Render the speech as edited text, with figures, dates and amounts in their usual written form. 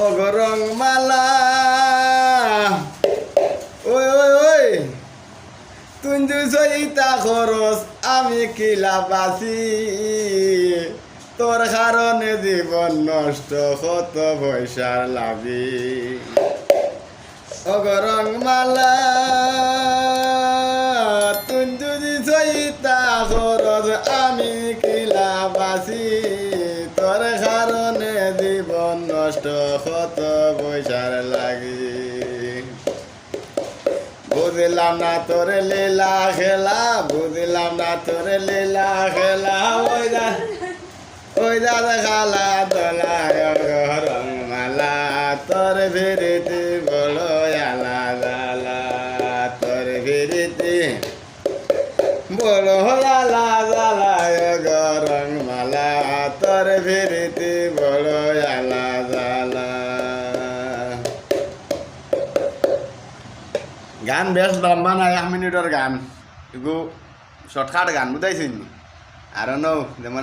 ওগো রংমালা ওই ওই ওই তুই সইতা খরচ আমি কি লাভাছি তোর কারণে জীবন নষ্ট কত পয়সার লাভি ওগো রংমালা তুই যদি সইতা খরচ আমি কি লাভাছি তোর কারণে জীবন নষ্ট কত পয়সার লাগি বুঝলাম না তোর লীলা খেলা বুঝলাম না তোর লীলা খেলা ওই দাদা খালা দোলায় রংমালা তোর ফিরিতি বড় আলাদা তোর ফিরিতি বড় আলাদা রংমালা তোর ফিরিতি বড় আলাদা গান বেশ লম্বা নাই 1 মিনিটের গান এগু শর্টকাট গান বুঝাইছি আর যেমন